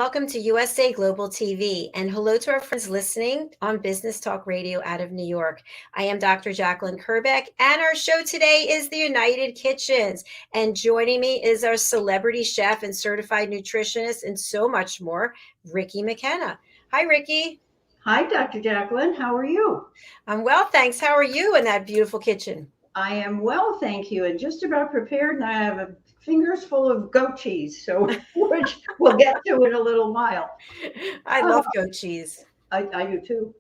welcome to USA Global TV, and hello to our friends listening on Business Talk Radio out of New York. I am Dr. Jacalyn Kerbeck, and our show today is the United Kitchens. And joining me is our celebrity chef and certified nutritionist and so much more, Ricki Mckenna. Hi, Ricki. Hi, Dr. Jacalyn. How are you? I'm well, thanks. How are you in that beautiful kitchen? I am well, thank you, and just about prepared, and I have a fingers full of goat cheese, so which we'll get to in a little while. I love goat cheese. I do too.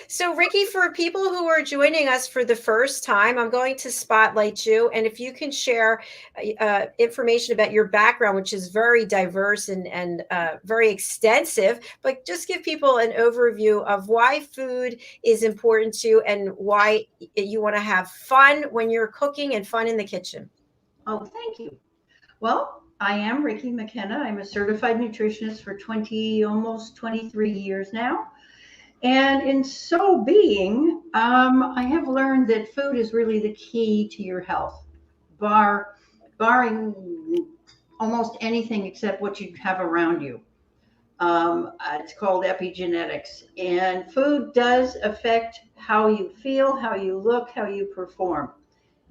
So, Ricki, for people who are joining us for the first time, I'm going to spotlight you. And if you can share information about your background, which is very diverse and very extensive, but just give people an overview of why food is important to you and why you want to have fun when you're cooking and fun in the kitchen. Oh, thank you. Well, I am Ricki Mckenna. I'm a certified nutritionist for almost 23 years now. And in so being, I have learned that food is really the key to your health, barring almost anything except what you have around you. It's called epigenetics. And food does affect how you feel, how you look, how you perform.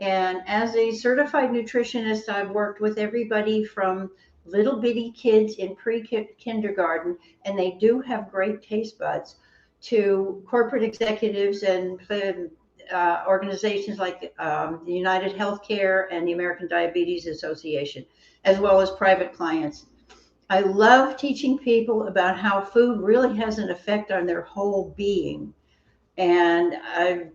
And as a certified nutritionist, I've worked with everybody from little bitty kids in pre-kindergarten, and they do have great taste buds, to corporate executives and organizations like the United Healthcare and the American Diabetes Association, as well as private clients. I love teaching people about how food really has an effect on their whole being. And I've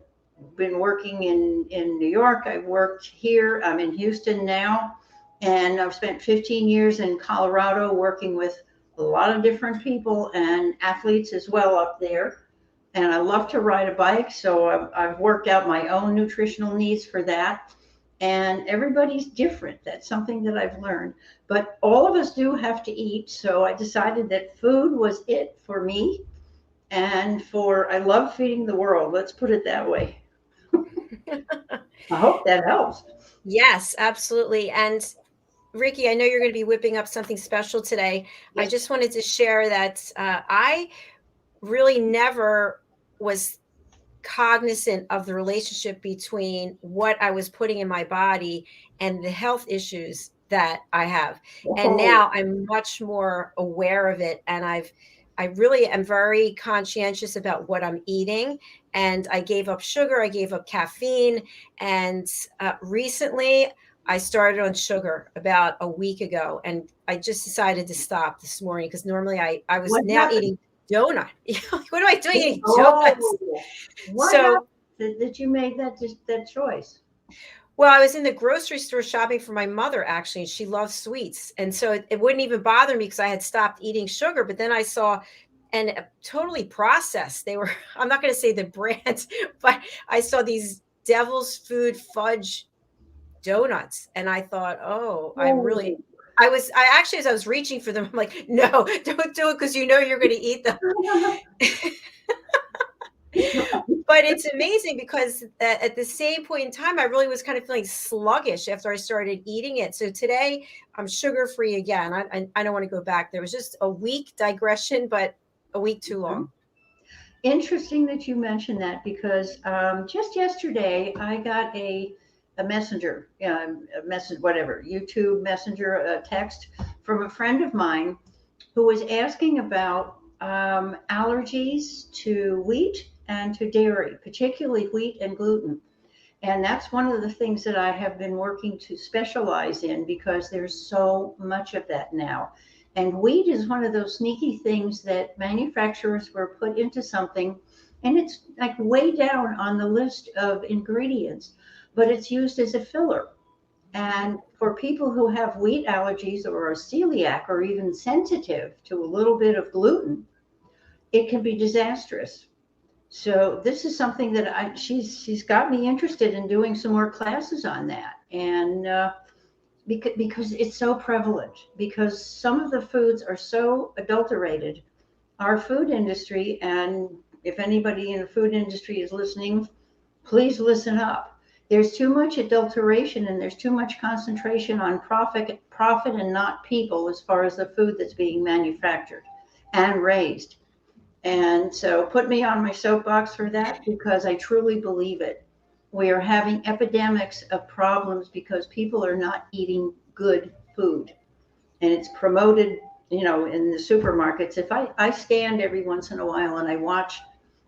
been working in New York. I've worked here. I'm in Houston now. And I've spent 15 years in Colorado working with a lot of different people and athletes as well up there. And I love to ride a bike. So I've worked out my own nutritional needs for that. And everybody's different. That's something that I've learned. But all of us do have to eat. So I decided that food was it for me. And I love feeding the world. Let's put it that way. I hope that helps. Yes, absolutely. And Ricki, I know you're going to be whipping up something special today. Yes. I just wanted to share that I really never was cognizant of the relationship between what I was putting in my body and the health issues that I have. Oh. And now I'm much more aware of it. And I really am very conscientious about what I'm eating. And I gave up sugar, I gave up caffeine. And recently I started on sugar about a week ago. And I just decided to stop this morning because normally I was eating donut. What am I doing eating donuts? Why did you make that choice? Well, I was in the grocery store shopping for my mother, actually, and she loves sweets. And so it wouldn't even bother me because I had stopped eating sugar. But then I saw, and totally processed, they were, I'm not going to say the brand, but I saw these Devil's Food fudge donuts. And I thought, as I was reaching for them, I'm like, no, don't do it because you know you're going to eat them. But it's amazing because at the same point in time, I really was kind of feeling sluggish after I started eating it. So today I'm sugar-free again. I don't want to go back. There was just a week digression, but a week too long. Interesting that you mentioned that because just yesterday I got a messenger, YouTube messenger text from a friend of mine who was asking about allergies to wheat and to dairy, particularly wheat and gluten. And that's one of the things that I have been working to specialize in because there's so much of that now. And wheat is one of those sneaky things that manufacturers were put into something, and it's like way down on the list of ingredients, but it's used as a filler. And for people who have wheat allergies or are celiac or even sensitive to a little bit of gluten, it can be disastrous. So this is something that she's got me interested in doing some more classes on that. And because it's so prevalent, because some of the foods are so adulterated. Our food industry, and if anybody in the food industry is listening, please listen up. There's too much adulteration and there's too much concentration on profit and not people as far as the food that's being manufactured and raised. And so put me on my soapbox for that because I truly believe it. We are having epidemics of problems because people are not eating good food. And it's promoted, in the supermarkets. If I stand every once in a while and I watch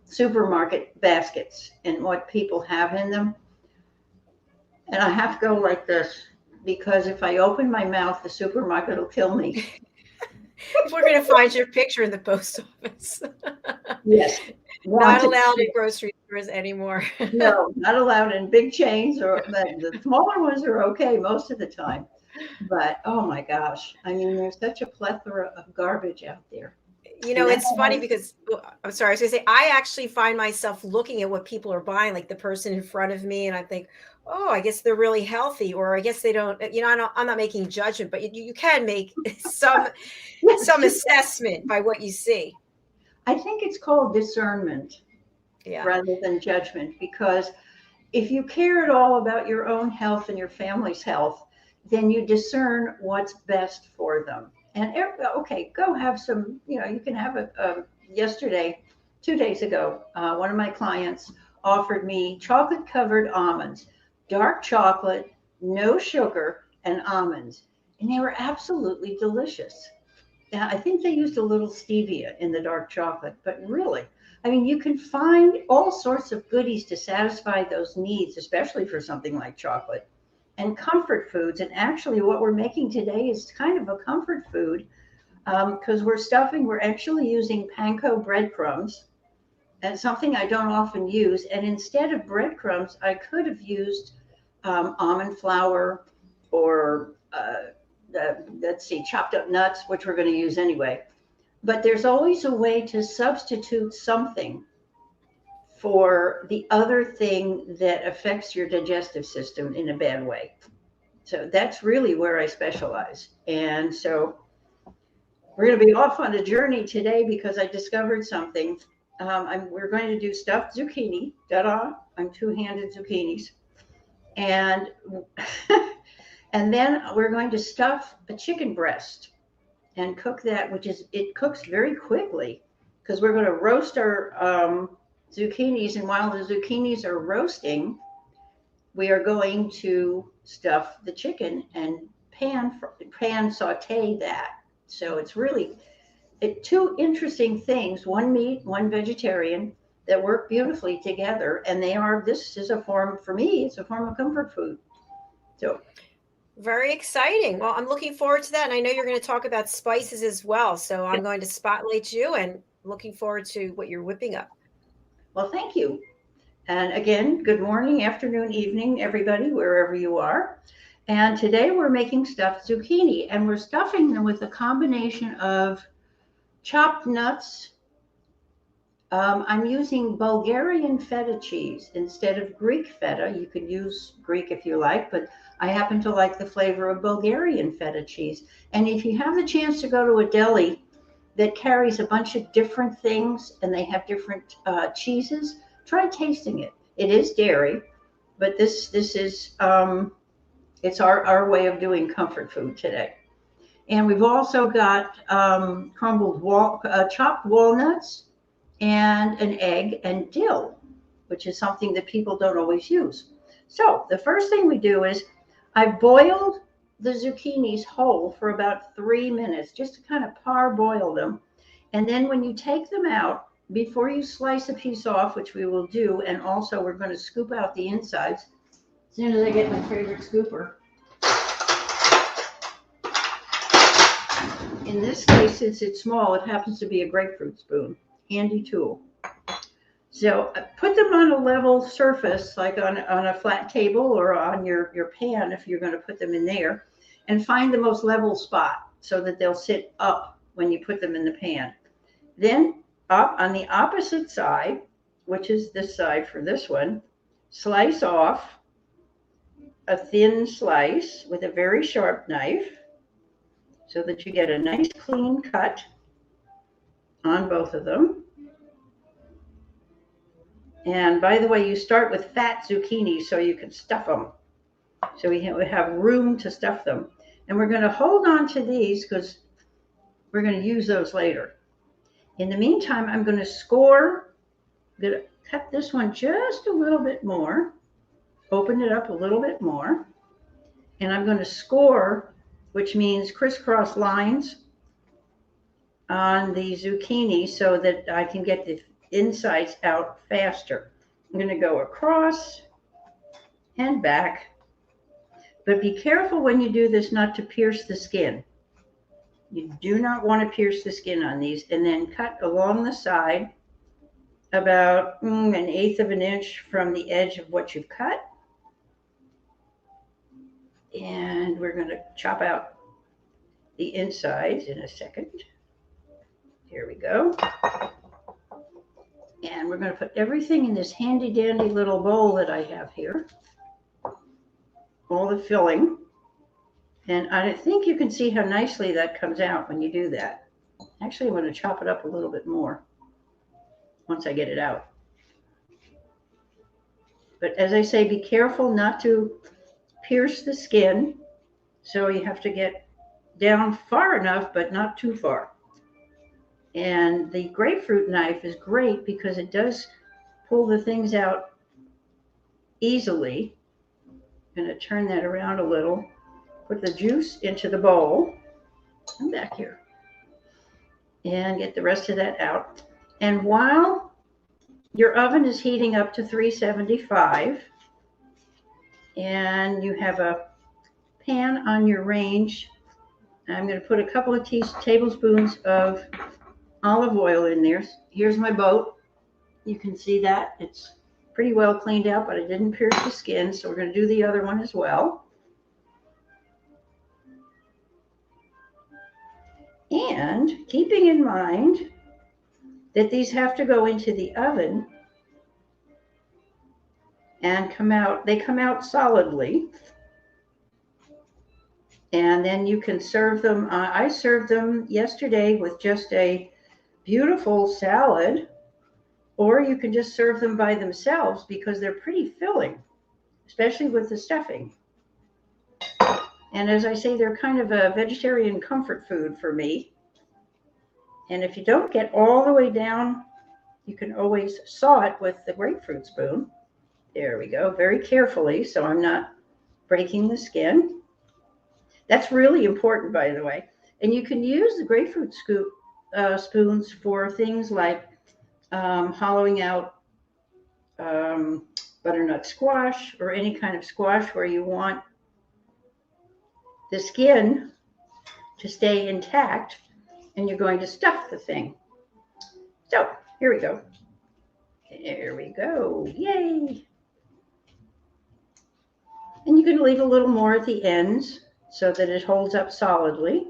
supermarket baskets and what people have in them, and I have to go like this because if I open my mouth, the supermarket will kill me. We're going to find your picture in the post office. Yes. Not allowed in grocery stores anymore. No, not allowed in big chains, or the smaller ones are okay most of the time. But oh my gosh, I mean, there's such a plethora of garbage out there. It's funny because I'm sorry, I was going to say, I actually find myself looking at what people are buying, like the person in front of me, and I think, oh, I guess they're really healthy, or I guess they don't, I'm not making judgment, but you can make some assessment by what you see. I think it's called discernment Yeah. rather than judgment, because if you care at all about your own health and your family's health, then you discern what's best for them. And okay, go have some, you can have yesterday, 2 days ago, one of my clients offered me chocolate covered almonds, dark chocolate, no sugar, and almonds. And they were absolutely delicious. I think they used a little stevia in the dark chocolate, but really, I mean, you can find all sorts of goodies to satisfy those needs, especially for something like chocolate and comfort foods. And actually, what we're making today is kind of a comfort food because we're actually using panko breadcrumbs. And something I don't often use. And instead of breadcrumbs, I could have used almond flour or let's see, chopped up nuts, which we're going to use anyway. But there's always a way to substitute something for the other thing that affects your digestive system in a bad way. So that's really where I specialize. And so we're going to be off on a journey today because I discovered something. We're going to do stuffed zucchini. Ta-da! I'm two-handed zucchinis. And and then we're going to stuff a chicken breast and cook that, it cooks very quickly because we're going to roast our zucchinis. And while the zucchinis are roasting, we are going to stuff the chicken and pan saute that. So it's really two interesting things, one meat, one vegetarian, that work beautifully together. And this is a form, for me, it's a form of comfort food. So very exciting. Well, I'm looking forward to that. And I know you're going to talk about spices as well. So I'm going to spotlight you and looking forward to what you're whipping up. Well, thank you. And again, good morning, afternoon, evening, everybody, wherever you are. And today we're making stuffed zucchini, and we're stuffing them with a combination of chopped nuts. I'm using Bulgarian feta cheese instead of Greek feta. You could use Greek if you like, but I happen to like the flavor of Bulgarian feta cheese. And if you have the chance to go to a deli that carries a bunch of different things and they have different cheeses, try tasting it. It is dairy, but this is it's our way of doing comfort food today. And we've also got chopped walnuts and an egg and dill, which is something that people don't always use. So the first thing we do is I've boiled the zucchinis whole for about 3 minutes, just to kind of parboil them. And then when you take them out, before you slice a piece off, which we will do, and also we're going to scoop out the insides as soon as I get my favorite scooper. In this case, since it's small, it happens to be a grapefruit spoon. Handy tool. So put them on a level surface, like on a flat table or on your pan if you're going to put them in there, and find the most level spot so that they'll sit up when you put them in the pan. Then up on the opposite side, which is this side for this one, slice off a thin slice with a very sharp knife so that you get a nice clean cut on both of them. And by the way, you start with fat zucchini so you can stuff them. So we have room to stuff them. And we're going to hold on to these because we're going to use those later. In the meantime, I'm going to score. I'm going to cut this one just a little bit more, open it up a little bit more, and I'm going to score, which means crisscross lines on the zucchini so that I can get the insides out faster. I'm going to go across and back, but be careful when you do this not to pierce the skin. You do not want to pierce the skin on these, and then cut along the side about 1/8 of an inch from the edge of what you've cut. And we're going to chop out the insides in a second. Here we go. And we're going to put everything in this handy dandy little bowl that I have here. All the filling. And I think you can see how nicely that comes out when you do that. Actually, I'm going to chop it up a little bit more once I get it out. But as I say, be careful not to pierce the skin. So you have to get down far enough, but not too far. And the grapefruit knife is great because it does pull the things out easily. I'm going to turn that around a little. Put the juice into the bowl. I'm back here. And get the rest of that out. And while your oven is heating up to 375, and you have a pan on your range, I'm going to put a couple of tablespoons of olive oil in there. Here's my boat. You can see that. It's pretty well cleaned out, but I didn't pierce the skin, so we're going to do the other one as well. And keeping in mind that these have to go into the oven and they come out solidly. And then you can serve them. I served them yesterday with just a beautiful salad, or you can just serve them by themselves because they're pretty filling, especially with the stuffing. And as I say, they're kind of a vegetarian comfort food for me. And if you don't get all the way down, you can always saw it with the grapefruit spoon. There we go, very carefully, so I'm not breaking the skin. That's really important, by the way. And you can use the grapefruit spoons for things like hollowing out butternut squash or any kind of squash where you want the skin to stay intact and you're going to stuff the thing. So here we go. There we go. Yay. And you can leave a little more at the ends so that it holds up solidly.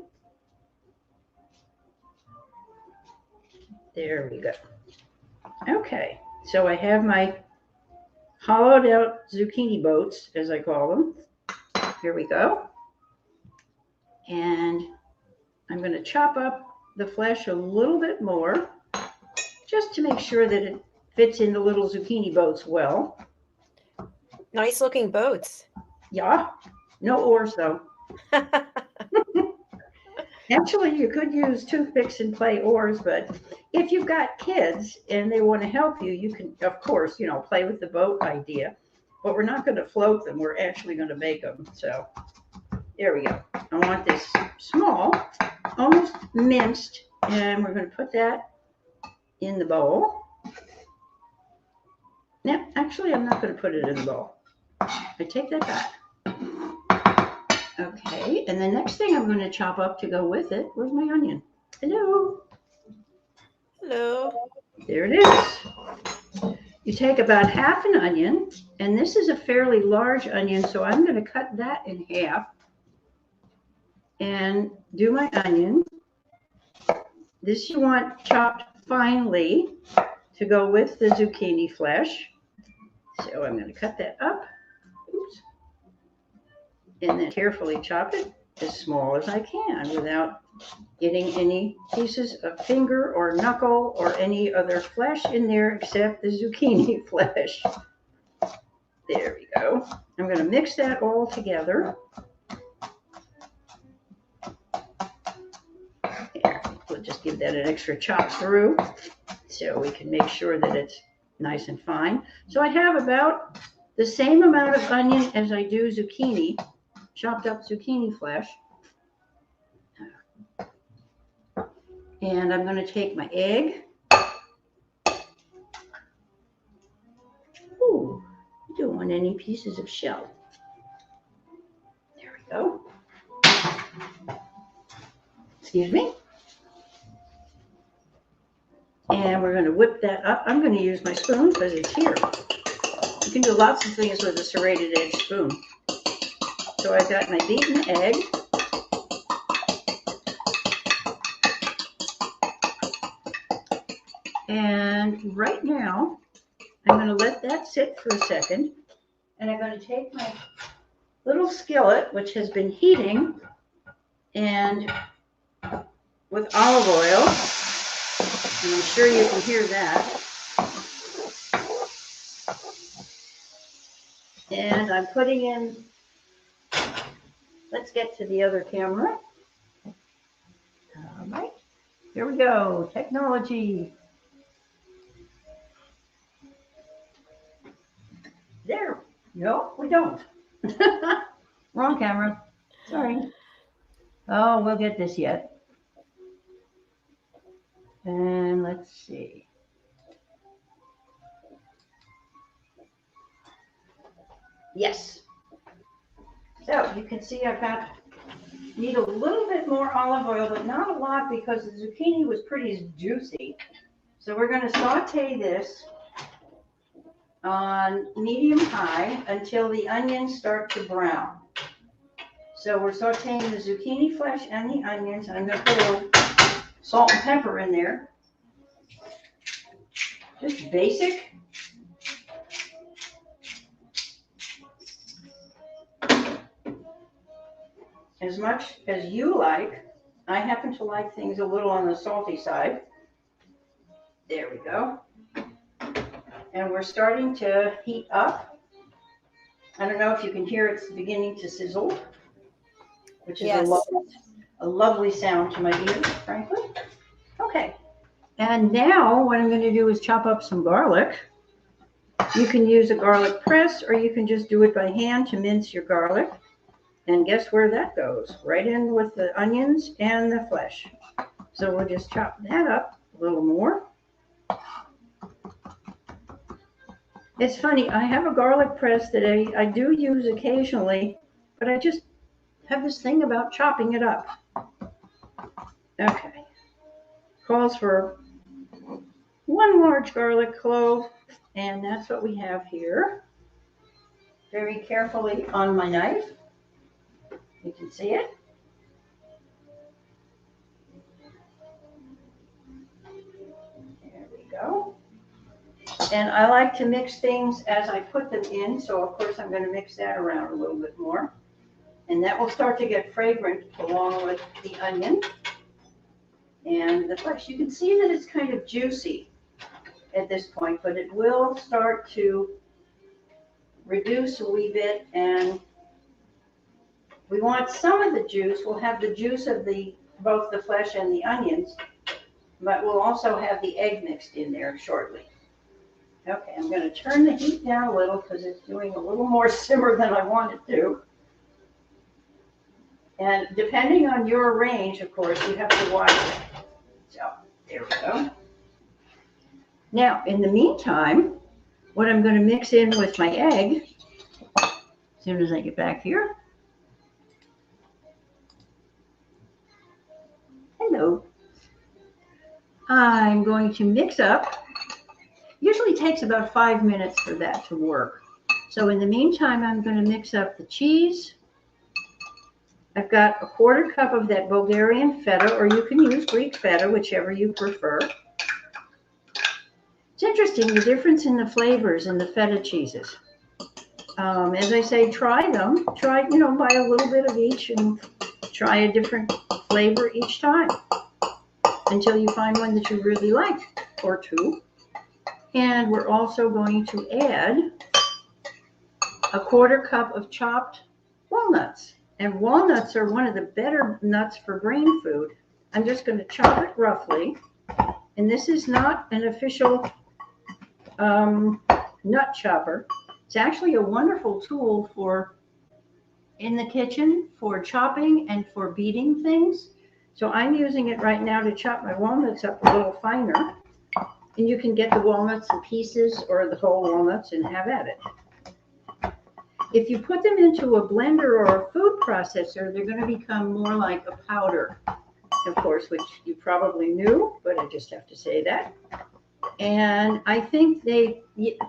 There we go. Okay, so I have my hollowed out zucchini boats, as I call them. Here we go. And I'm going to chop up the flesh a little bit more, just to make sure that it fits in the little zucchini boats well. Nice looking boats. Yeah, no oars though. Actually, you could use toothpicks and play oars, but if you've got kids and they want to help you, you can, of course, play with the boat idea. But we're not going to float them. We're actually going to make them. So there we go. I want this small, almost minced, and we're going to put that in the bowl. Now, actually, I'm not going to put it in the bowl. I take that back. Okay, and the next thing I'm going to chop up to go with it, where's my onion? Hello. Hello. There it is. You take about half an onion, and this is a fairly large onion, so I'm going to cut that in half and do my onion. This you want chopped finely to go with the zucchini flesh. So I'm going to cut that up. Oops. And then carefully chop it as small as I can without getting any pieces of finger or knuckle or any other flesh in there except the zucchini flesh. There we go. I'm going to mix that all together. Here, we'll just give that an extra chop through so we can make sure that it's nice and fine. So I have about the same amount of onion as I do zucchini, chopped up zucchini flesh. And I'm going to take my egg. Ooh, I don't want any pieces of shell. There we go. Excuse me. And we're going to whip that up. I'm going to use my spoon because it's here. You can do lots of things with a serrated edge spoon. So I've got my beaten egg. And right now, I'm going to let that sit for a second. And I'm going to take my little skillet, which has been heating, and with olive oil, and I'm sure you can hear that. And I'm putting in, let's get to the other camera. All right, here we go, technology. There, no, we don't. Wrong camera, sorry. Oh, we'll get this yet. And let's see. Yes. So you can see need a little bit more olive oil, but not a lot because the zucchini was pretty juicy. So we're going to saute this on medium high until the onions start to brown. So we're sauteing the zucchini flesh and the onions. I'm going to put a little salt and pepper in there. Just basic. As much as you like. I happen to like things a little on the salty side. There we go. And we're starting to heat up. I don't know if you can hear it's beginning to sizzle, which is Yes. a lovely sound to my ears, frankly. Okay. And now what I'm going to do is chop up some garlic. You can use a garlic press or you can just do it by hand to mince your garlic. And guess where that goes? Right in with the onions and the flesh. So we'll just chop that up a little more. It's funny, I have a garlic press that I do use occasionally, but I just have this thing about chopping it up. Okay. Calls for 1 large garlic clove, and that's what we have here. Very carefully on my knife. You can see it. There we go. And I like to mix things as I put them in, so of course I'm going to mix that around a little bit more. And that will start to get fragrant along with the onion and the flesh. You can see that it's kind of juicy at this point, but it will start to reduce a wee bit, and we want some of the juice. We'll have the juice of both the flesh and the onions, but we'll also have the egg mixed in there shortly. Okay, I'm going to turn the heat down a little because it's doing a little more simmer than I want it to. And depending on your range, of course, you have to watch it. So there we go. Now, in the meantime, what I'm going to mix in with my egg, as soon as I get back here. Hello. I'm going to mix up. Usually takes about 5 minutes for that to work. So in the meantime, I'm going to mix up the cheese. I've got a 1/4 cup of that Bulgarian feta, or you can use Greek feta, whichever you prefer. It's interesting, the difference in the flavors in the feta cheeses. As I say, try them. Try, buy a little bit of each and try a different flavor each time until you find one that you really like, or two. And we're also going to add a 1/4 cup of chopped walnuts. And walnuts are one of the better nuts for brain food. I'm just going to chop it roughly. And this is not an official nut chopper. It's actually a wonderful tool for in the kitchen for chopping and for beating things. So I'm using it right now to chop my walnuts up a little finer. And you can get the walnuts in pieces or the whole walnuts and have at it. If you put them into a blender or a food processor, they're going to become more like a powder, of course, which you probably knew, but I just have to say that. And I think they,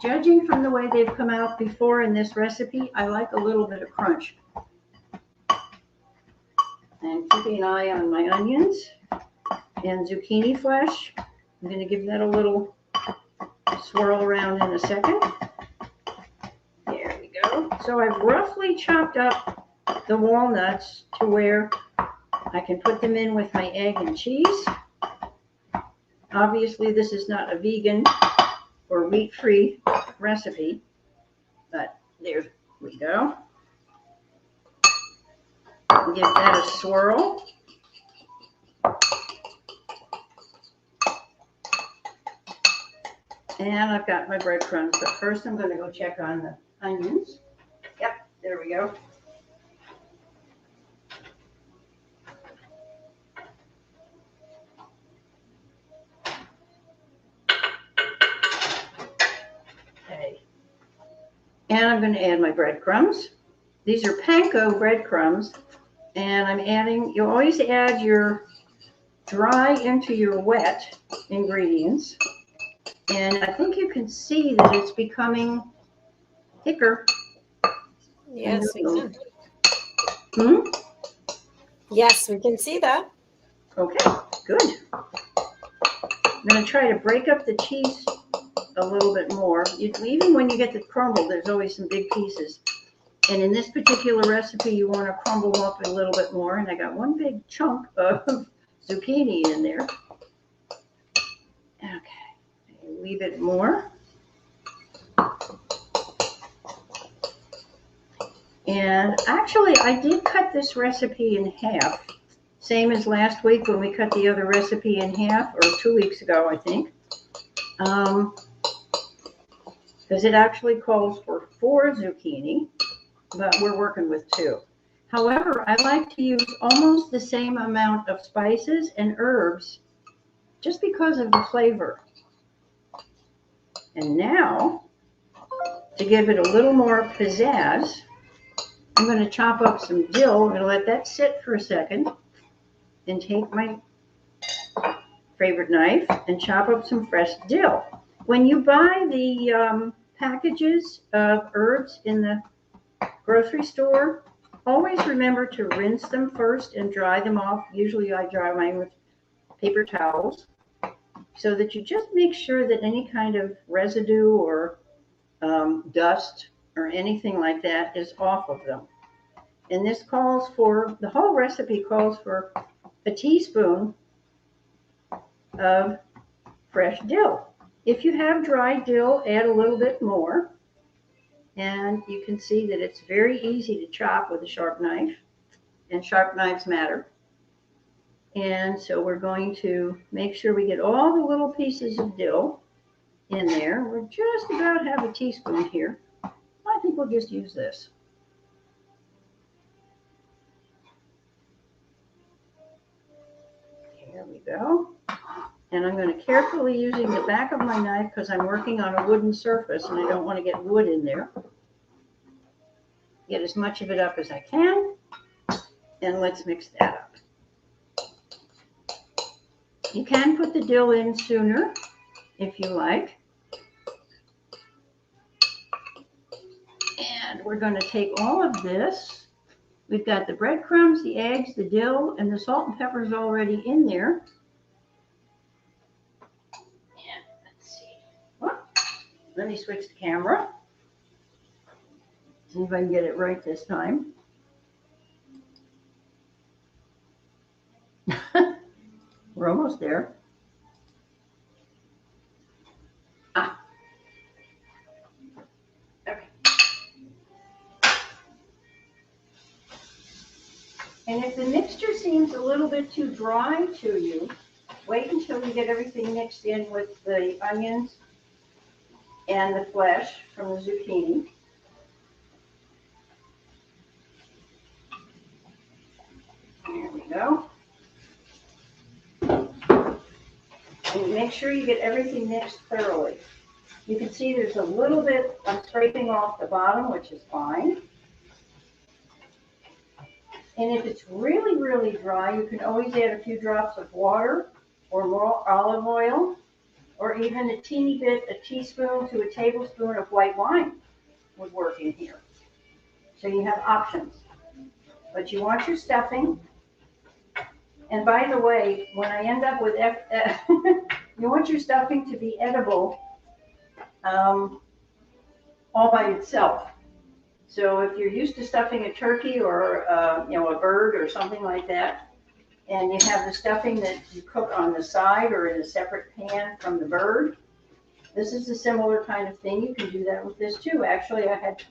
judging from the way they've come out before in this recipe, I like a little bit of crunch. And keeping an eye on my onions and zucchini flesh. I'm going to give that a little swirl around in a second. There we go. So I've roughly chopped up the walnuts to where I can put them in with my egg and cheese. Obviously, this is not a vegan or wheat-free recipe, but there we go. Give that a swirl. And I've got my breadcrumbs, but first I'm going to go check on the onions. Yep, there we go. Okay. And I'm going to add my breadcrumbs. These are panko breadcrumbs, and I'm adding, you always add your dry into your wet ingredients. And I think you can see that it's becoming thicker. Yes, we can. Hmm? Yes, we can see that. Okay, good. I'm going to try to break up the cheese a little bit more. Even when you get the crumble, there's always some big pieces. And in this particular recipe, you want to crumble up a little bit more. And I got one big chunk of zucchini in there. Okay. A wee bit more. And actually, I did cut this recipe in half, same as last week when we cut the other recipe in half, or 2 weeks ago, I think, because it actually calls for 4 zucchini, but we're working with 2. However, I like to use almost the same amount of spices and herbs just because of the flavor. And now, to give it a little more pizzazz, I'm going to chop up some dill. I'm going to let that sit for a second and take my favorite knife and chop up some fresh dill. When you buy the packages of herbs in the grocery store, always remember to rinse them first and dry them off. Usually I dry mine with paper towels so that you just make sure that any kind of residue or dust or anything like that is off of them. And this calls for, the whole recipe calls for a teaspoon of fresh dill. If you have dry dill, add a little bit more. And you can see that it's very easy to chop with a sharp knife, and sharp knives matter. And so we're going to make sure we get all the little pieces of dill in there. We're just about have a teaspoon here. I think we'll just use this. There we go. And I'm going to carefully, using the back of my knife, because I'm working on a wooden surface and I don't want to get wood in there, get as much of it up as I can. And let's mix that up. You can put the dill in sooner if you like. And we're going to take all of this. We've got the breadcrumbs, the eggs, the dill, and the salt and pepper is already in there. And let's see. Oh, let me switch the camera. See if I can get it right this time. We're almost there. Ah. Okay. And if the mixture seems a little bit too dry to you, wait until you get everything mixed in with the onions and the flesh from the zucchini. There we go. And make sure you get everything mixed thoroughly. You can see there's a little bit of scraping off the bottom, which is fine. And if it's really, really dry, you can always add a few drops of water or more olive oil, or even a teeny bit, a teaspoon to a tablespoon of white wine would work in here. So you have options. But you want your stuffing. And by the way, when I end up with, you want your stuffing to be edible all by itself. So if you're used to stuffing a turkey or a bird or something like that, and you have the stuffing that you cook on the side or in a separate pan from the bird, this is a similar kind of thing. You can do that with this too. Actually, I had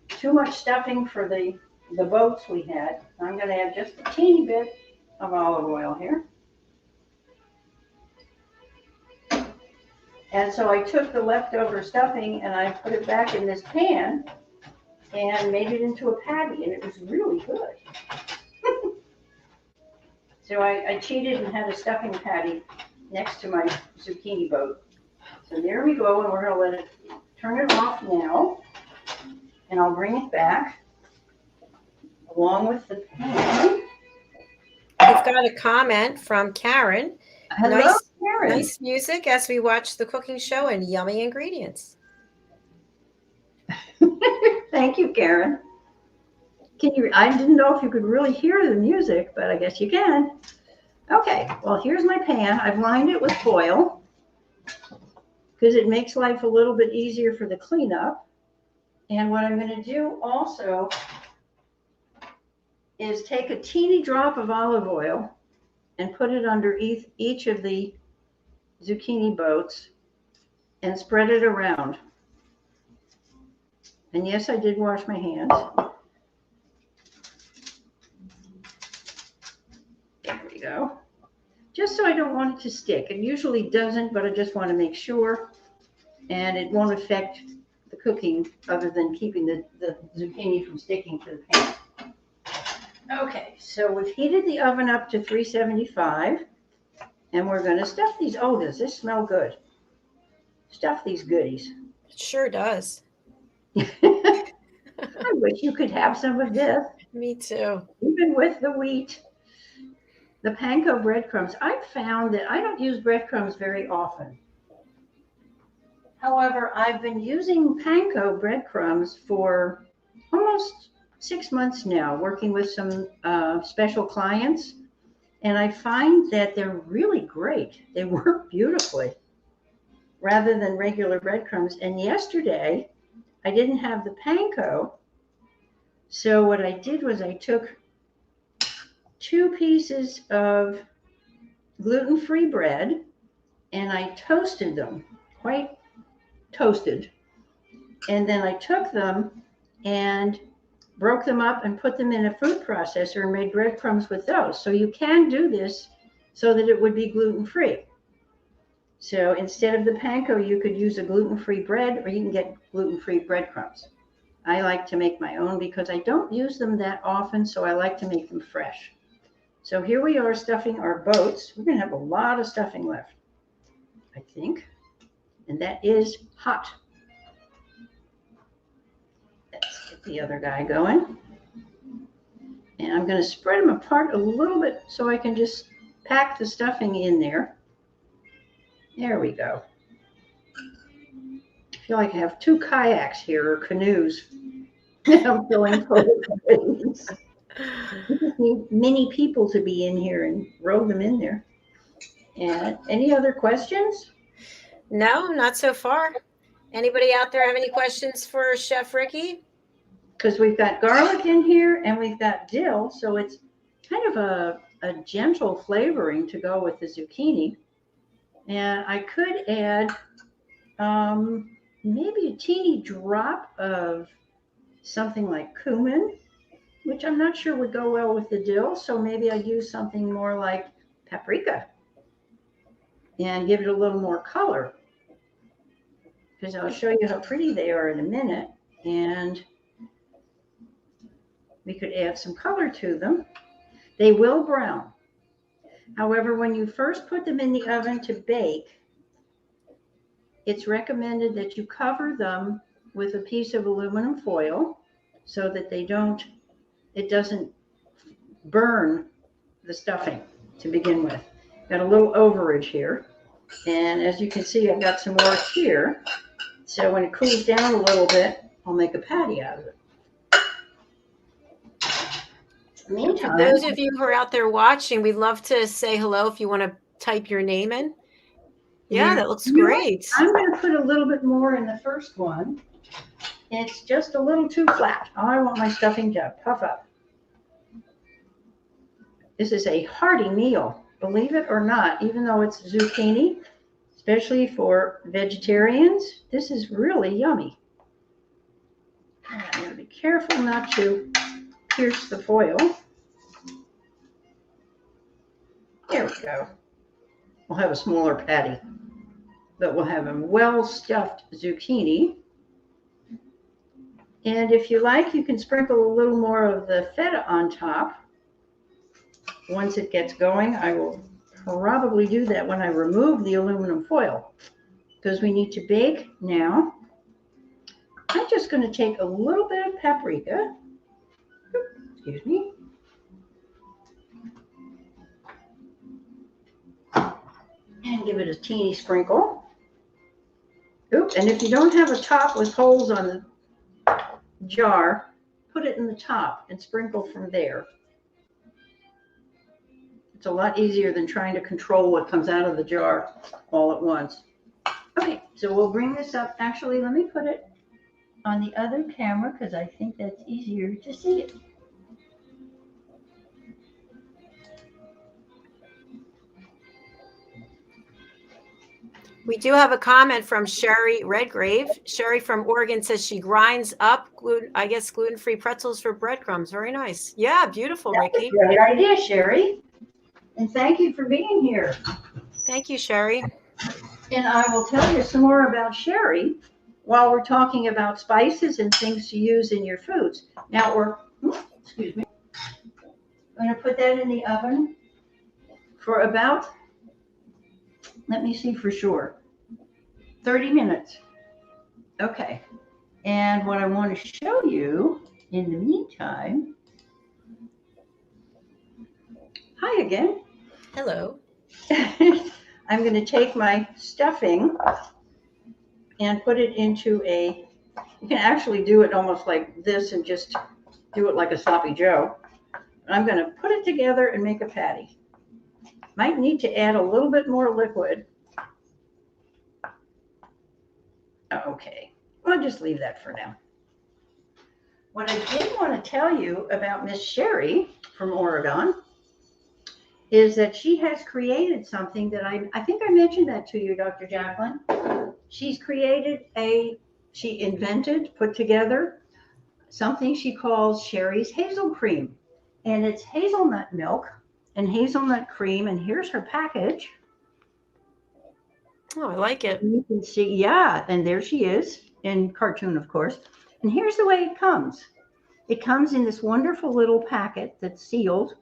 too much stuffing for the boats we had. I'm going to add just a teeny bit of olive oil here. And so I took the leftover stuffing and I put it back in this pan and made it into a patty, and it was really good. So I cheated and had a stuffing patty next to my zucchini boat. So there we go, and we're going to let it turn it off now, and I'll bring it back along with the pan. We've got a comment from Karen. Hello, Karen. Nice music as we watch the cooking show and yummy ingredients. Thank you, Karen. I didn't know if you could really hear the music, but I guess you can. Okay, well, here's my pan. I've lined it with foil because it makes life a little bit easier for the cleanup. And what I'm going to do also is take a teeny drop of olive oil and put it under each of the zucchini boats and spread it around. And yes, I did wash my hands. There we go. Just so I don't want it to stick. It usually doesn't, but I just want to make sure. And it won't affect the cooking other than keeping the zucchini from sticking to the pan. Okay, so we've heated the oven up to 375. And we're going to stuff these. Oh, does this smell good? Stuff these goodies. It sure does. I wish you could have some of this. Me too. Even with the wheat. The panko breadcrumbs. I've found that I don't use breadcrumbs very often. However, I've been using panko breadcrumbs for almost 6 months now, working with some special clients. And I find that they're really great. They work beautifully rather than regular breadcrumbs. And yesterday, I didn't have the panko. So what I did was I took 2 pieces of gluten-free bread and I toasted them, quite toasted. And then I took them and broke them up and put them in a food processor and made breadcrumbs with those. So you can do this so that it would be gluten-free. So instead of the panko, you could use a gluten-free bread, or you can get gluten-free breadcrumbs. I like to make my own because I don't use them that often, so I like to make them fresh. So here we are stuffing our boats. We're going to have a lot of stuffing left, I think. And that is hot. Let's get the other guy going. And I'm going to spread them apart a little bit so I can just pack the stuffing in there. There we go. I feel like I have 2 kayaks here, or canoes. I'm filling full of things. We just need many people to be in here and row them in there. And any other questions? No, not so far. Anybody out there have any questions for Chef Ricki? Because we've got garlic in here and we've got dill, so it's kind of a gentle flavoring to go with the zucchini. And I could add maybe a teeny drop of something like cumin, which I'm not sure would go well with the dill. So maybe I'd use something more like paprika and give it a little more color, because I'll show you how pretty they are in a minute. And we could add some color to them. They will brown. However, when you first put them in the oven to bake, it's recommended that you cover them with a piece of aluminum foil so that it doesn't burn the stuffing to begin with. Got a little overage here. And as you can see, I've got some more here. So when it cools down a little bit, I'll make a patty out of it. Meantime, for those of you who are out there watching, we'd love to say hello if you want to type your name in. Yeah, that looks great. I'm going to put a little bit more in the first one. It's just a little too flat. I want my stuffing to puff up. This is a hearty meal, believe it or not, even though it's zucchini, especially for vegetarians. This is really yummy. I'm going to be careful not to pierce the foil. There we go. We'll have a smaller patty, but we'll have a well-stuffed zucchini. And if you like, you can sprinkle a little more of the feta on top. Once it gets going, I will probably do that when I remove the aluminum foil, because we need to bake now. I'm just going to take a little bit of paprika. Excuse me. And give it a teeny sprinkle. Oops, and if you don't have a top with holes on the jar, put it in the top and sprinkle from there. It's a lot easier than trying to control what comes out of the jar all at once. Okay, so we'll bring this up. Actually, let me put it on the other camera because I think that's easier to see it. We do have a comment from Sherry Redgrave. Sherry from Oregon says she grinds up gluten-free pretzels for breadcrumbs. Very nice. Yeah, beautiful, Ricki. Great idea, Sherry. And thank you for being here. Thank you, Sherry. And I will tell you some more about Sherry while we're talking about spices and things to use in your foods. Now excuse me. I'm going to put that in the oven for about, let me see for sure, 30 minutes. Okay. And what I want to show you in the meantime, hi again. Hello. I'm going to take my stuffing and put it into you can actually do it almost like this and just do it like a sloppy Joe. I'm going to put it together and make a patty. Might need to add a little bit more liquid. Okay, I'll just leave that for now. What I did want to tell you about Miss Sherry from Oregon is that she has created something that I think I mentioned that to you, Dr. Jacalyn. She's put together something she calls Sherry's Hazel Cream. And it's hazelnut milk and hazelnut cream. And here's her package. Oh, I like it. You can see, yeah, and there she is in cartoon, of course. And here's the way it comes. It comes in this wonderful little packet that's sealed.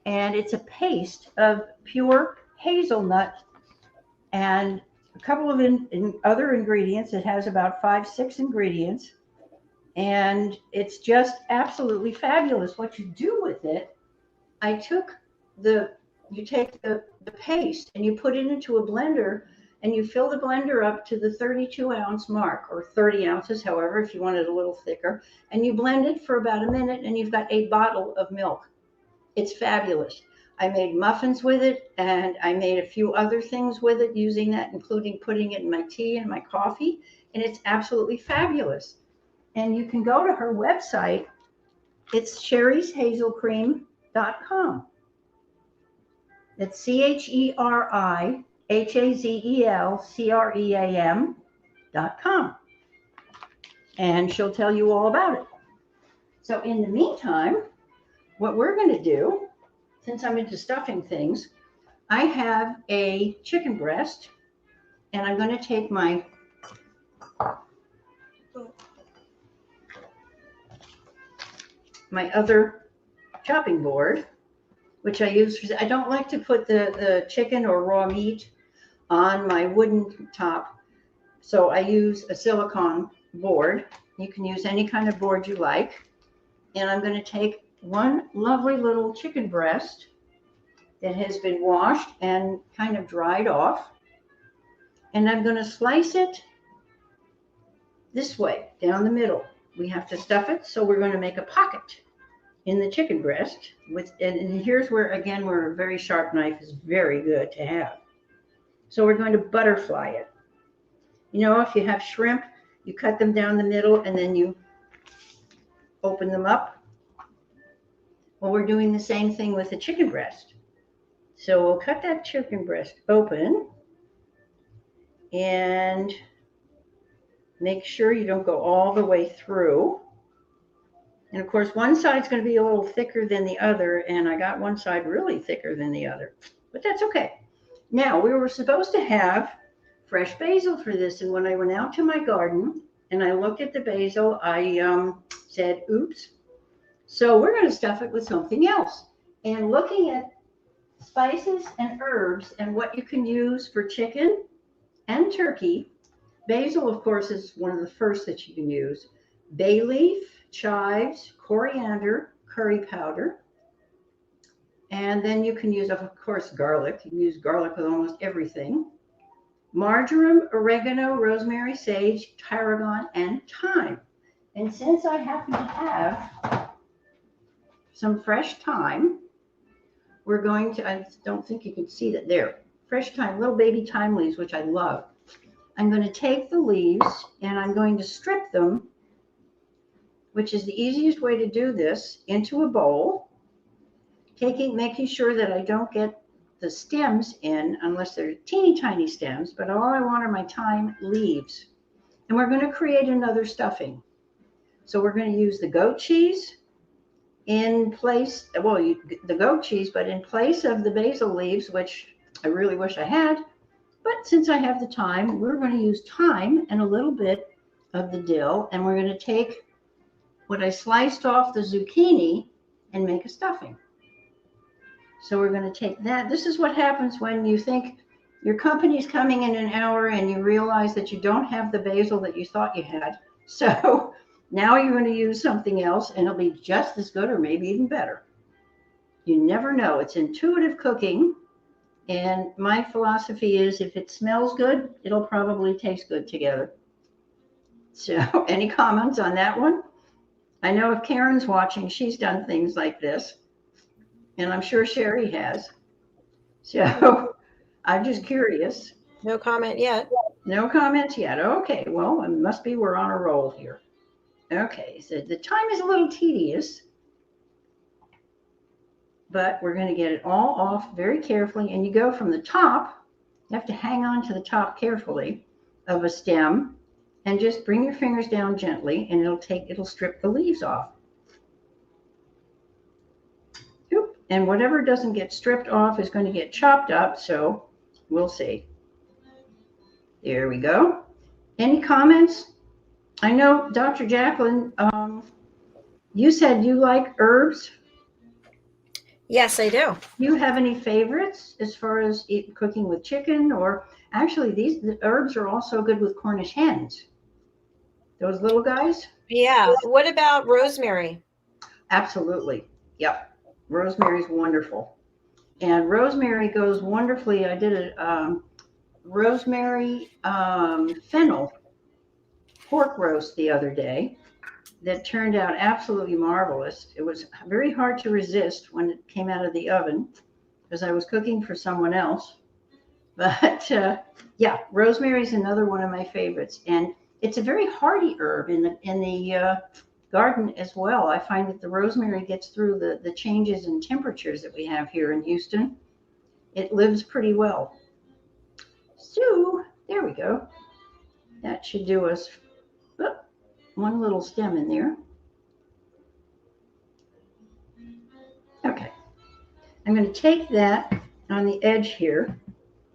And it's a paste of pure hazelnut and a couple of other ingredients. It has about 5-6 ingredients, and it's just absolutely fabulous. What you do with it, you take the paste and you put it into a blender, and you fill the blender up to the 32-ounce mark, or 30 ounces, however, if you want it a little thicker, and you blend it for about a minute, and you've got a bottle of milk. It's fabulous. I made muffins with it, and I made a few other things with it using that, including putting it in my tea and my coffee, and it's absolutely fabulous. And you can go to her website. It's sherryshazelcream.com. It's CHERIHAZELCREAM.com. And she'll tell you all about it. So in the meantime, what we're going to do, since I'm into stuffing things, I have a chicken breast, and I'm going to take my other chopping board, which I use for, I don't like to put the chicken or raw meat on my wooden top, so I use a silicone board. You can use any kind of board you like. And I'm going to take one lovely little chicken breast that has been washed and kind of dried off, and I'm going to slice it this way down the middle. We have to stuff it, so we're going to make a pocket in the chicken breast with, and here's where again where a very sharp knife is very good to have. So we're going to butterfly it. You know, if you have shrimp, you cut them down the middle and then you open them up. Well, we're doing the same thing with the chicken breast. So we'll cut that chicken breast open and make sure you don't go all the way through. And of course, one side's going to be a little thicker than the other, and I got one side really thicker than the other, but that's okay. Now, we were supposed to have fresh basil for this, and when I went out to my garden and I looked at the basil, I said, oops. So we're going to stuff it with something else. And looking at spices and herbs and what you can use for chicken and turkey, basil, of course, is one of the first that you can use. Bay leaf, chives, coriander, curry powder. And then you can use, of course, garlic. You can use garlic with almost everything. Marjoram, oregano, rosemary, sage, tarragon, and thyme. And since I happen to have some fresh thyme, we're going to, I don't think you can see that there, fresh thyme, little baby thyme leaves, which I love. I'm going to take the leaves and I'm going to strip them, which is the easiest way to do this, into a bowl, making sure that I don't get the stems in unless they're teeny tiny stems, but all I want are my thyme leaves. And we're going to create another stuffing. So we're going to use the goat cheese in place, well, the goat cheese, but in place of the basil leaves, which I really wish I had. But since I have the time, we're going to use thyme and a little bit of the dill, and we're going to take what I sliced off the zucchini and make a stuffing. So we're going to take that. This is what happens when you think your company's coming in an hour and you realize that you don't have the basil that you thought you had. So now you're going to use something else and it'll be just as good or maybe even better. You never know. It's intuitive cooking. And my philosophy is if it smells good, it'll probably taste good together. So any comments on that one? I know if Karen's watching, she's done things like this. And I'm sure Sherry has. So I'm just curious. No comment yet. No comments yet. Okay, well, it must be we're on a roll here. Okay, so the time is a little tedious, but we're going to get it all off very carefully. And you go from the top, you have to hang on to the top carefully of a stem and just bring your fingers down gently and it'll strip the leaves off. And whatever doesn't get stripped off is going to get chopped up, so we'll see. There we go. Any comments? I know, Dr. Jacalyn, you said you like herbs. Yes, I do. Do you have any favorites as far as cooking with chicken? Or actually, the herbs are also good with Cornish hens. Those little guys? Yeah. What about rosemary? Absolutely. Yep. Rosemary's wonderful. And rosemary goes wonderfully. I did a rosemary fennel pork roast the other day that turned out absolutely marvelous. It was very hard to resist when it came out of the oven because I was cooking for someone else. But yeah, rosemary is another one of my favorites. And it's a very hardy herb in the garden as well. I find that the rosemary gets through the changes in temperatures that we have here in Houston. it lives pretty well. So there we go. That should do us one little stem in there. Okay. I'm going to take that on the edge here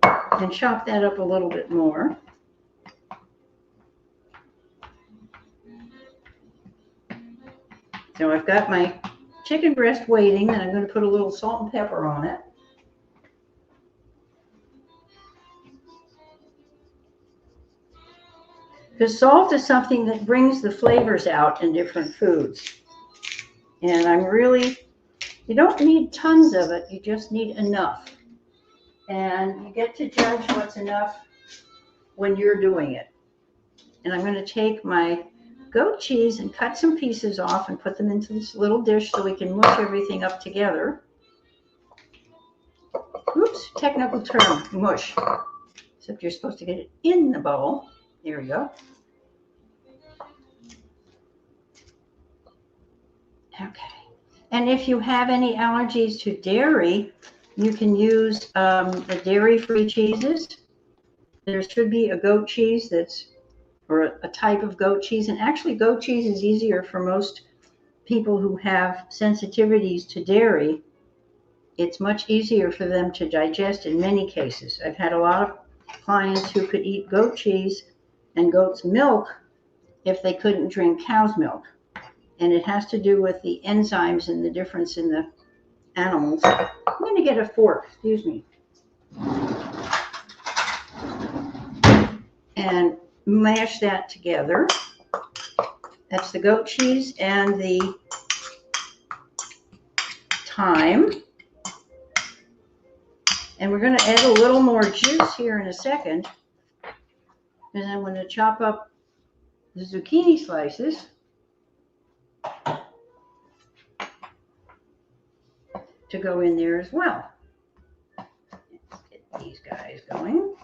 and chop that up a little bit more. So I've got my chicken breast waiting, and I'm going to put a little salt and pepper on it. Because salt is something that brings the flavors out in different foods. And you don't need tons of it, you just need enough. And you get to judge what's enough when you're doing it. And I'm going to take my goat cheese and cut some pieces off and put them into this little dish so we can mush everything up together. Oops, technical term, mush. Except you're supposed to get it in the bowl. There we go. Okay. And if you have any allergies to dairy, you can use the dairy-free cheeses. There should be a goat cheese or a type of goat cheese. And actually, goat cheese is easier for most people who have sensitivities to dairy. It's much easier for them to digest in many cases. I've had a lot of clients who could eat goat cheese and goat's milk if they couldn't drink cow's milk. And it has to do with the enzymes and the difference in the animals. I'm going to get a fork, excuse me. And mash that together. That's the goat cheese and the thyme. And we're going to add a little more juice here in a second. And I'm going to chop up the zucchini slices. To go in there as well. Let's get these guys going.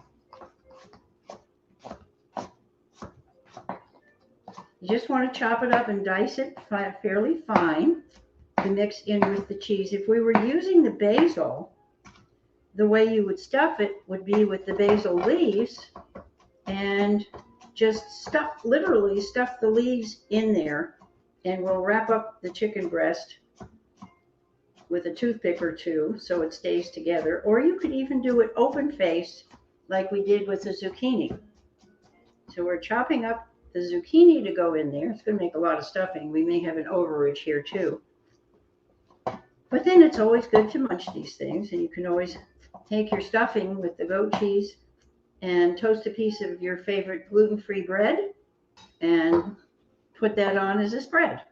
You just want to chop it up and dice it fairly fine to mix in with the cheese. If we were using the basil, the way you would stuff it would be with the basil leaves and just literally stuff the leaves in there, and we'll wrap up the chicken breast with a toothpick or two so it stays together. Or you could even do it open-faced like we did with the zucchini. So we're chopping up the zucchini to go in there. It's going to make a lot of stuffing. We may have an overage here too. But then it's always good to munch these things, and you can always take your stuffing with the goat cheese and toast a piece of your favorite gluten-free bread and put that on as a spread.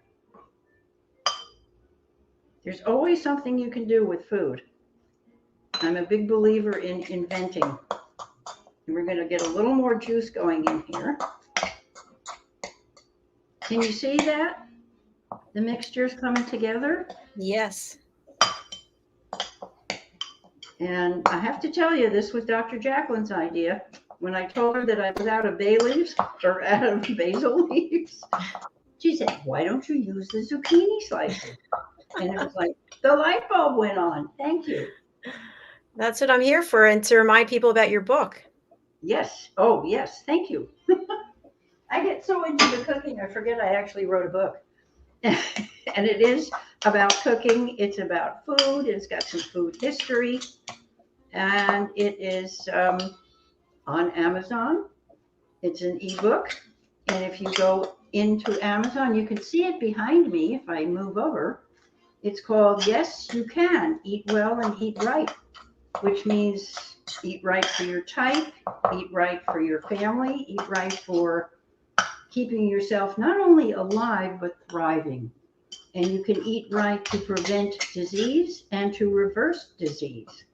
There's always something you can do with food. I'm a big believer in inventing. And we're going to get a little more juice going in here. Can you see that? The mixture's coming together? Yes. And I have to tell you, this was Dr. Jacalyn's idea. When I told her that I was out of bay leaves, or out of basil leaves, she said, why don't you use the zucchini slices? And it was like, the light bulb went on. Thank you. That's what I'm here for, and to remind people about your book. Yes. Oh, yes. Thank you. I get so into the cooking, I forget I actually wrote a book. And it is about cooking. It's about food. It's got some food history. And it is on Amazon. It's an ebook. And if you go into Amazon, you can see it behind me if I move over. It's called Yes, You Can Eat Well and Eat Right, which means eat right for your type, eat right for your family, eat right for keeping yourself not only alive, but thriving. And you can eat right to prevent disease and to reverse disease.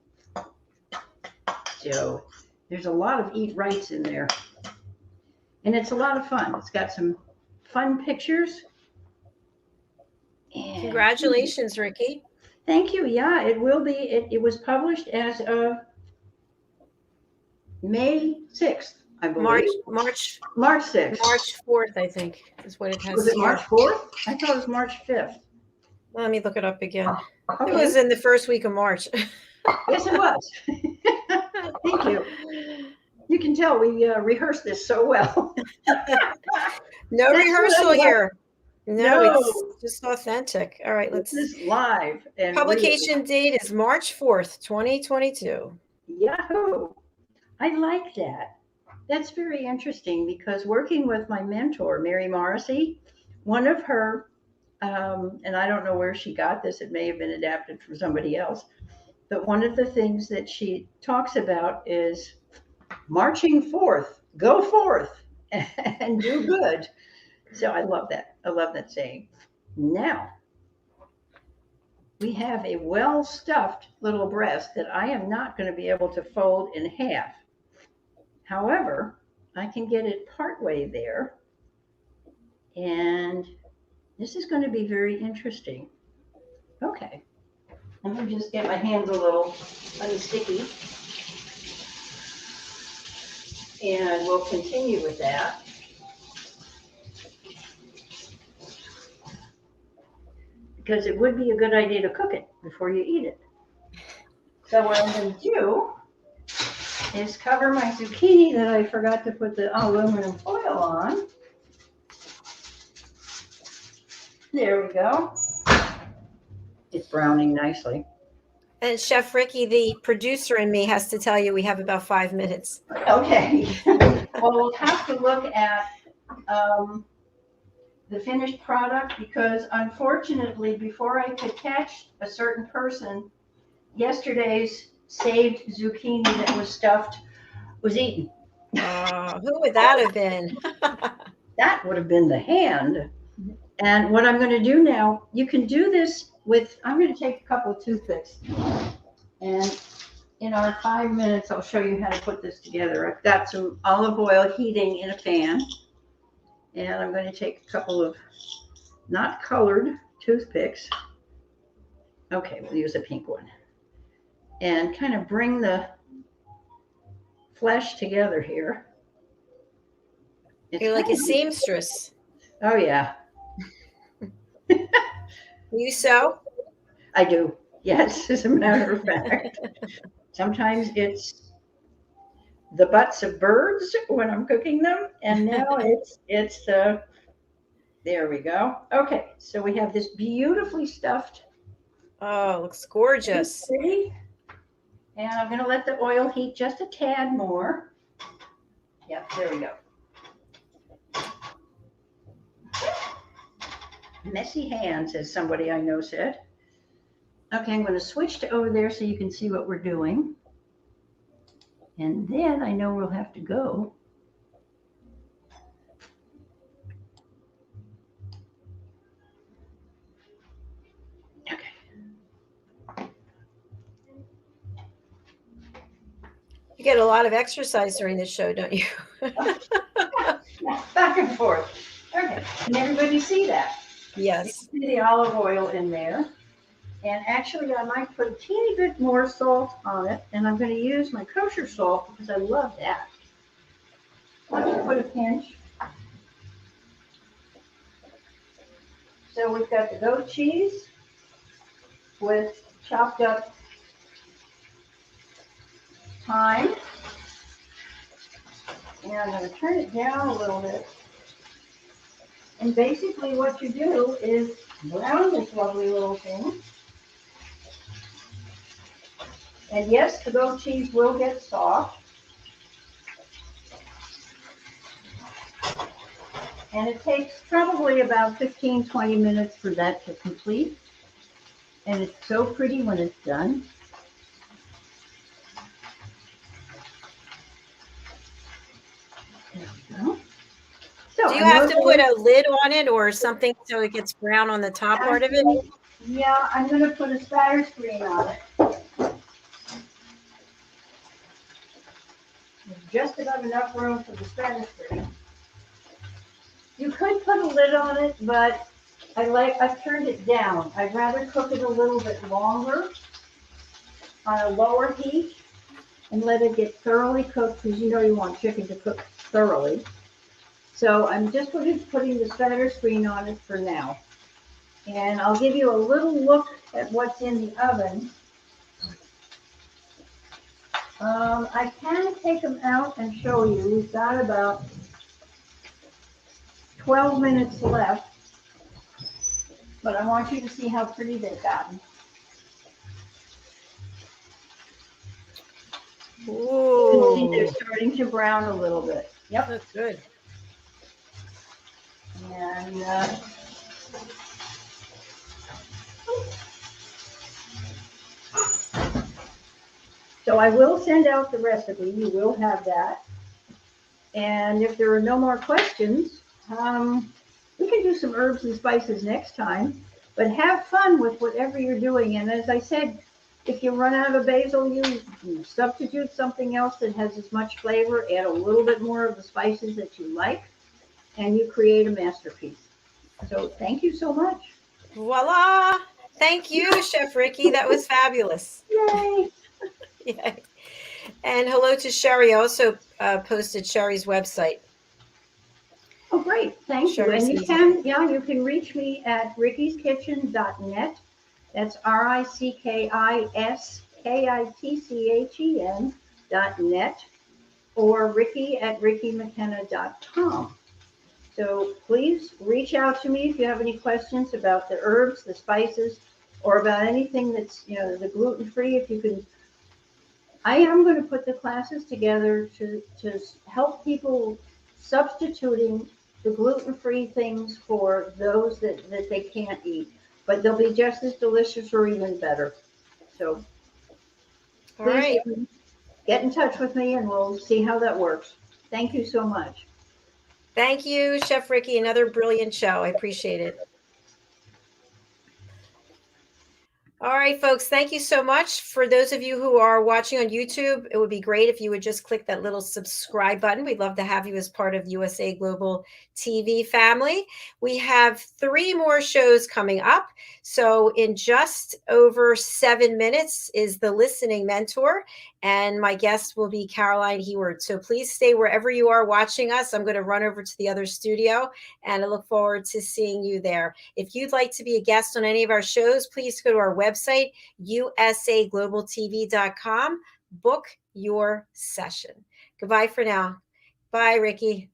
So there's a lot of eat rights in there. And it's a lot of fun. It's got some fun pictures. And congratulations, Ricki. Thank you. Yeah, it will be. It was published as of May 6th, I believe. March 6th. March 4th, I think, is what it has. Was it March 4th? I thought it was March 5th. Let me look it up again. Okay. It was in the first week of March. Yes, it was. Thank you. You can tell we rehearsed this so well. No That's what I rehearsal love. here. No, it's No, just authentic. All right, this let's. is live and real. Publication date is March 4th, 2022. Yahoo! I like that. That's very interesting because working with my mentor, Mary Morrissey, one of her, and I don't know where she got this, it may have been adapted from somebody else, but one of the things that she talks about is marching forth, go forth and do good. So I love that. I love that saying. Now, we have a well stuffed little breast that I am not going to be able to fold in half. However, I can get it partway there, and this is going to be very interesting. Okay, let me just get my hands a little unsticky, and we'll continue with that. Because it would be a good idea to cook it before you eat it. So what I'm going to do is cover my zucchini that I forgot to put the aluminum foil on. There we go. It's browning nicely. And Chef Ricki, the producer in me, has to tell you we have about 5 minutes. Okay. Well, we'll have to look at the finished product because unfortunately, before I could catch a certain person, yesterday's saved zucchini that was stuffed was eaten. Who would that have been? That would have been the hand. And what I'm going to do now, you can do this with, I'm going to take a couple of toothpicks. And in our 5 minutes, I'll show you how to put this together. I've got some olive oil heating in a pan. And I'm going to take a couple of not colored toothpicks. Okay, we'll use a pink one. And kind of bring the flesh together here. You're like a seamstress. Oh, yeah. You sew? I do. Yes, as a matter of fact. Sometimes it's the butts of birds when I'm cooking them. And now it's the, there we go. Okay, so we have this beautifully stuffed. Oh, looks gorgeous. Pretty. And I'm going to let the oil heat just a tad more. Yep, there we go. Messy hands, as somebody I know said. Okay, I'm going to switch to over there so you can see what we're doing. And then I know we'll have to go. Okay. You get a lot of exercise during this show, don't you? Back and forth. Okay, can everybody see that? Yes. You see the olive oil in there. And actually, I might put a teeny bit more salt on it. And I'm going to use my kosher salt because I love that. I'm going to put a pinch. So we've got the goat cheese with chopped up thyme. And I'm going to turn it down a little bit. And basically what you do is brown this lovely little thing. And yes, the goat cheese will get soft. And it takes probably about 15-20 minutes for that to complete. And it's so pretty when it's done. There we go. So Do you have to put a lid on it or something so it gets brown on the top part of it? Yeah, I'm going to put a spatter screen on it. There's just about enough room for the spatter screen. You could put a lid on it, but I've turned it down. I'd rather cook it a little bit longer on a lower heat and let it get thoroughly cooked because you know you want chicken to cook thoroughly. So I'm just putting the spatter screen on it for now. And I'll give you a little look at what's in the oven. I can take them out and show you. We've got about 12 minutes left, but I want you to see how pretty they've gotten. Ooh. See, they're starting to brown a little bit. Yep. That's good. And so I will send out the recipe. You will have that. And if there are no more questions, we can do some herbs and spices next time. But have fun with whatever you're doing. And as I said, if you run out of basil, you substitute something else that has as much flavor, add a little bit more of the spices that you like, and you create a masterpiece. So thank you so much. Voila. Thank you, Chef Ricki. That was fabulous. Yay. Yay. And hello to Sherry. I also posted Sherry's website. Oh, great. Thank you. And you can reach me at rickiskitchen.net. That's RICKISKITCHEN.net, or Ricki@rickimckenna.com. So please reach out to me if you have any questions about the herbs, the spices, or about anything that's, the gluten-free. If you can, I am going to put the classes together to help people substituting the gluten-free things for those that they can't eat, but they'll be just as delicious or even better. So please get in touch with me and we'll see how that works. Thank you so much. Thank you, Chef Ricki. Another brilliant show. I appreciate it. All right, folks, thank you so much. For those of you who are watching on YouTube, it would be great if you would just click that little subscribe button. We'd love to have you as part of USA Global TV family. We have 3 more shows coming up. So in just over 7 minutes is The Listening Mentor, and my guest will be Caroline Heward. So please stay wherever you are watching us. I'm going to run over to the other studio, and I look forward to seeing you there. If you'd like to be a guest on any of our shows, please go to our website, usaglobaltv.com. Book your session. Goodbye for now. Bye, Ricki.